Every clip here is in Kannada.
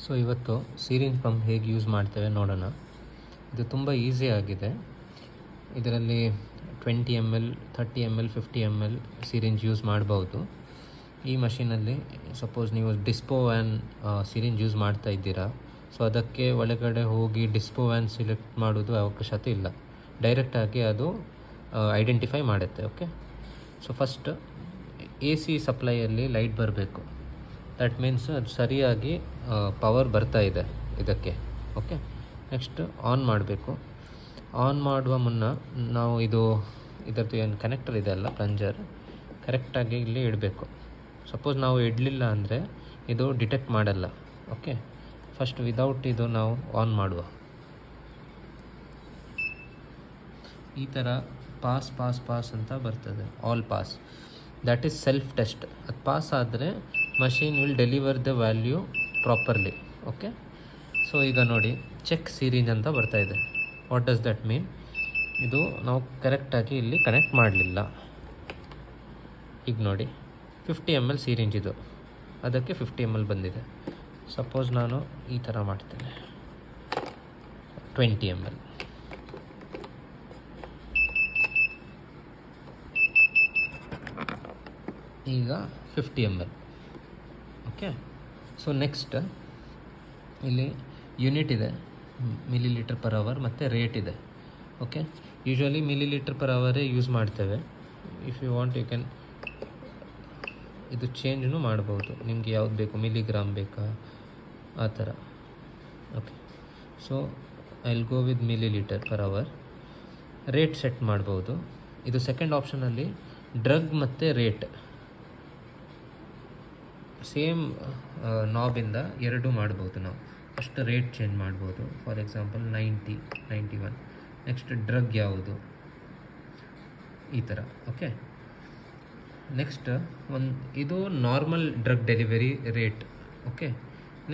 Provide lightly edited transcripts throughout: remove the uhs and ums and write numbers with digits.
ಸೊ ಇವತ್ತು ಸಿರಿಂಜ್ ಪಂಪ್ ಹೇಗೆ ಯೂಸ್ ಮಾಡ್ತೇವೆ ನೋಡೋಣ. ಇದು ತುಂಬ ಈಸಿ ಆಗಿದೆ. ಇದರಲ್ಲಿ 20 ml 30 ml 50 ml syringe use ಮಾಡ್ಬೋದು. ಈ ಮಷೀನಲ್ಲಿ ಸಪೋಸ್ ನೀವು ಡಿಸ್ಪೋ ವ್ಯಾನ್ ಸಿರಿಂಜ್ ಯೂಸ್ ಮಾಡ್ತಾ ಇದ್ದೀರಾ, ಸೊ ಅದಕ್ಕೆ ಒಳಗಡೆ ಹೋಗಿ ಡಿಸ್ಪೋ ವ್ಯಾನ್ ಸಿಲೆಕ್ಟ್ ಮಾಡೋದು ಅವಶ್ಯಕತೆ ಇಲ್ಲ. ಡೈರೆಕ್ಟಾಗಿ ಅದು ಐಡೆಂಟಿಫೈ ಮಾಡುತ್ತೆ. ಓಕೆ, ಸೊ ಫಸ್ಟ್ AC ಸಪ್ಲೈಯಲ್ಲಿ ಲೈಟ್ ಬರಬೇಕು. ದಟ್ ಮೀನ್ಸ್ ಅದು ಸರಿಯಾಗಿ ಪವರ್ ಬರ್ತಾ ಇದೆ ಇದಕ್ಕೆ. ಓಕೆ, ನೆಕ್ಸ್ಟ್ ಆನ್ ಮಾಡಬೇಕು. ಆನ್ ಮಾಡುವ ಮುನ್ನ ನಾವು ಇದರದ್ದು ಏನು ಕನೆಕ್ಟರ್ ಇದೆ ಅಲ್ಲ, ಪ್ಲಂಜರ್, ಕರೆಕ್ಟಾಗಿ ಇಲ್ಲಿ ಇಡಬೇಕು. ಸಪೋಸ್ ನಾವು ಇಡಲಿಲ್ಲ ಅಂದರೆ ಇದು ಡಿಟೆಕ್ಟ್ ಮಾಡಲ್ಲ. ಓಕೆ, ಫಸ್ಟ್ ವಿದೌಟ್ ಇದು ನಾವು ಆನ್ ಮಾಡುವ. ಈ ಥರ ಪಾಸ್ ಪಾಸ್ ಪಾಸ್ ಅಂತ ಬರ್ತದೆ, all pass. That is self test. ಅದು ಪಾಸ್ ಆದರೆ machine will deliver the value properly. Okay, so ಈಗ ನೋಡಿ ಚೆಕ್ ಸಿರಿಂಜ್ ಅಂತ ಬರ್ತಾ ಇದೆ. ವಾಟ್ ಡಸ್ ದಟ್ ಮೀನ್? ಇದು ನಾವು ಕರೆಕ್ಟಾಗಿ ಇಲ್ಲಿ ಕನೆಕ್ಟ್ ಮಾಡಲಿಲ್ಲ. ಈಗ ನೋಡಿ 50 ml ಸಿರಿಂಜ್ ಇದು, ಅದಕ್ಕೆ 50 ml ಬಂದಿದೆ. ಸಪೋಸ್ ನಾನು ಈ ಥರ ಮಾಡ್ತೇನೆ, 20 ml. ಈಗ 50 ml. ಓಕೆ, ಸೊ ನೆಕ್ಸ್ಟ್ ಇಲ್ಲಿ ಯೂನಿಟ್ ಇದೆ, ಮಿಲಿಲೀಟರ್ ಪರ್ ಅವರ್, ಮತ್ತು ರೇಟ್ ಇದೆ. ಓಕೆ, ಯೂಶ್ವಲಿ ಮಿಲಿಲೀಟರ್ ಪರ್ ಅವರೇ ಯೂಸ್ ಮಾಡ್ತೇವೆ. If you want you can ಇದು ಚೇಂಜ್ನೂ ಮಾಡ್ಬೋದು, ನಿಮಗೆ ಯಾವ್ದು ಬೇಕು, ಮಿಲಿಗ್ರಾಮ್ ಬೇಕಾ ಆ ಥರ. Okay, so I will go with millilitre per hour. Rate set ಮಾಡ್ಬೋದು. ಇದು ಸೆಕೆಂಡ್ ಆಪ್ಷನಲ್ಲಿ ಡ್ರಗ್ ಮತ್ತು ರೇಟ್ ಸೇಮ್ ನಾಬಿಂದ ಎರಡು ಮಾಡ್ಬೋದು. ನಾವು ಫಸ್ಟ್ ರೇಟ್ ಚೇಂಜ್ ಮಾಡ್ಬೋದು. For example 90, 91. ನೆಕ್ಸ್ಟ್ ಡ್ರಗ್ ಯಾವುದು, ಈ ಥರ. ಓಕೆ, ನೆಕ್ಸ್ಟ್ ಇದು normal drug delivery rate. Okay,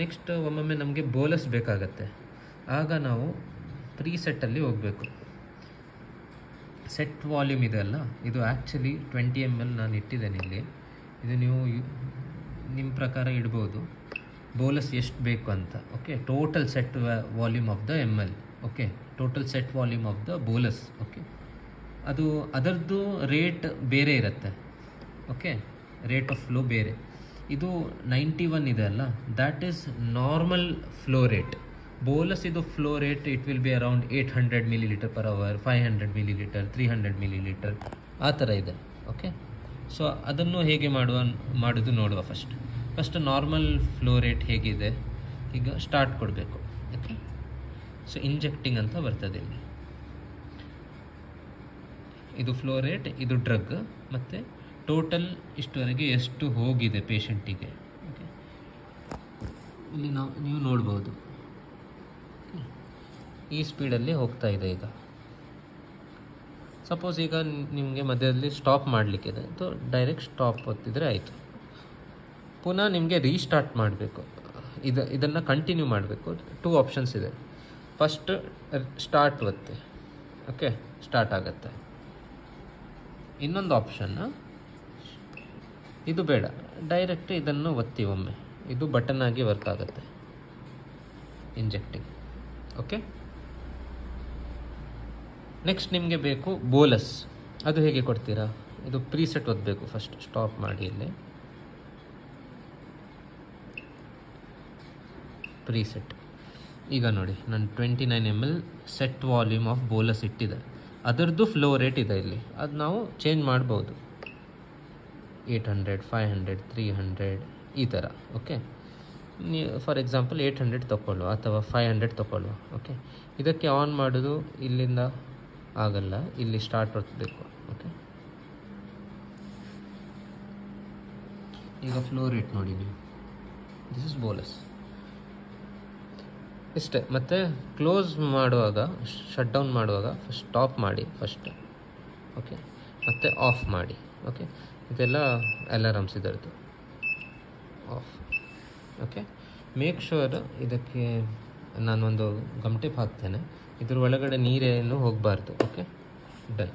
next ಒಮ್ಮೊಮ್ಮೆ ನಮಗೆ ಬೋಲಸ್ ಬೇಕಾಗತ್ತೆ, ಆಗ ನಾವು ಪ್ರೀಸೆಟ್ಟಲ್ಲಿ ಹೋಗಬೇಕು. ಸೆಟ್ ವಾಲ್ಯೂಮ್ ಇದೆ ಅಲ್ಲ, ಇದು ಆ್ಯಕ್ಚುಲಿ 20 ml ನಾನು ಇಟ್ಟಿದ್ದೇನೆ ಇಲ್ಲಿ. ಇದು ನೀವು ನಿಮ್ಮ ಪ್ರಕಾರ ಇಡ್ಬೋದು, ಬೋಲಸ್ ಎಷ್ಟು ಬೇಕು ಅಂತ. Okay, total set volume of the ml. Okay, total set volume of the bolus. Okay, ಅದರದ್ದು ರೇಟ್ ಬೇರೆ ಇರುತ್ತೆ. ಓಕೆ, ರೇಟ್ ಆಫ್ ಫ್ಲೋ ಬೇರೆ. ಇದು 91 ಇದೆ ಅಲ್ಲ, that is normal flow rate. Bolus ಇದು flow rate it will be around 800 ml per hour, 500 ml, 300 ml ಆ ಥರ ಇದೆ. ಓಕೆ, ಸೊ ಅದನ್ನು ಹೇಗೆ ಮಾಡೋದು ನೋಡುವ. ಫಸ್ಟ್ ನಾರ್ಮಲ್ ಫ್ಲೋ ರೇಟ್ ಹೇಗಿದೆ, ಈಗ ಸ್ಟಾರ್ಟ್ ಕೊಡಬೇಕು. ಓಕೆ, ಸೊ ಇಂಜೆಕ್ಟಿಂಗ್ ಅಂತ ಬರ್ತದೆ ಇಲ್ಲಿ. ಇದು ಫ್ಲೋ ರೇಟ್, ಇದು ಡ್ರಗ್, ಮತ್ತು ಟೋಟಲ್ ಇಷ್ಟವರೆಗೆ ಎಷ್ಟು ಹೋಗಿದೆ ಪೇಷಂಟಿಗೆ. ಓಕೆ, ಇಲ್ಲಿ ನೀವು ನೋಡ್ಬೋದು ಈ ಸ್ಪೀಡಲ್ಲಿ ಹೋಗ್ತಾ ಇದೆ. ಈಗ ಸಪೋಸ್ ಈಗ ನಿಮಗೆ ಮಧ್ಯದಲ್ಲಿ ಸ್ಟಾಪ್ ಮಾಡಲಿಕ್ಕಿದೆ, ಸೊ ಡೈರೆಕ್ಟ್ ಸ್ಟಾಪ್ ಒತ್ತಿದರೆ ಆಯಿತು. ಪುನಃ ನಿಮಗೆ ರೀಸ್ಟಾರ್ಟ್ ಮಾಡಬೇಕು, ಇದನ್ನು ಕಂಟಿನ್ಯೂ ಮಾಡಬೇಕು. 2 ಆಪ್ಷನ್ಸ್ ಇದೆ. ಫಸ್ಟ್ ಸ್ಟಾರ್ಟ್ ಒತ್ತಿ, ಓಕೆ, ಸ್ಟಾರ್ಟ್ ಆಗುತ್ತೆ. ಇನ್ನೊಂದು ಆಪ್ಷನ್ ಇದು ಬೇಡ, ಡೈರೆಕ್ಟ್ ಇದನ್ನು ಒತ್ತಿ ಒಮ್ಮೆ, ಇದು ಬಟನ್ ಆಗಿ ವರ್ಕ್ ಆಗುತ್ತೆ, ಇಂಜೆಕ್ಟಿಂಗ್. ಓಕೆ, ನೆಕ್ಸ್ಟ್ ನಿಮಗೆ ಬೇಕು ಬೋಲಸ್. ಅದು ಹೇಗೆ ಕೊಡ್ತೀರಾ? ಇದು ಪ್ರೀಸೆಟ್ ಒತ್ತಬೇಕು. ಫಸ್ಟ್ ಸ್ಟಾಪ್ ಮಾಡಿ, ಇಲ್ಲಿ ಪ್ರೀಸೆಟ್. ಈಗ ನೋಡಿ ನಾನು 29 ml set volume of bolus ಇಟ್ಟಿದೆ, ಅದರದ್ದು ಫ್ಲೋ ರೇಟ್ ಇದೆ ಇಲ್ಲಿ. ಅದು ನಾವು ಚೇಂಜ್ ಮಾಡ್ಬೋದು, 800, 500, 300 ಈ ಥರ. ಓಕೆ, ಫಾರ್ ಎಕ್ಸಾಂಪಲ್ 800 ತೊಗೊಳ್ಳುವ ಅಥವಾ 500 ತೊಗೊಳ್ಳುವ. ಓಕೆ, ಇದಕ್ಕೆ ಆನ್ ಮಾಡೋದು ಇಲ್ಲಿಂದ ಆಗಲ್ಲ, ಇಲ್ಲಿ ಸ್ಟಾರ್ಟ್ ಒತ್ತಬೇಕು. ಓಕೆ, ಈಗ ಫ್ಲೋ ರೇಟ್ ನೋಡಿ ನೀವು, ದಿಸ್ ಇಸ್ ಬೋಲಸ್ ಇಷ್ಟೇ. ಮತ್ತು ಕ್ಲೋಸ್ ಮಾಡುವಾಗ, ಶಟ್ ಡೌನ್ ಮಾಡುವಾಗ ಫಸ್ಟ್ ಸ್ಟಾಪ್ ಮಾಡಿ ಫಸ್ಟ್. ಓಕೆ, ಮತ್ತು ಆಫ್ ಮಾಡಿ. ಓಕೆ, ಇದೆಲ್ಲ ಅಲಾರಮ್ಸ್ ಇದರದ್ದು ಆಫ್. ಓಕೆ, ಮೇಕ್ ಶೂರ್ ಇದಕ್ಕೆ ನಾನೊಂದು ಗಮ್ ಟೇಪ್ ಹಾಕ್ತೇನೆ, ಇದ್ರ ಒಳಗಡೆ ನೀರೇನು ಹೋಗಬಾರ್ದು. Okay, done.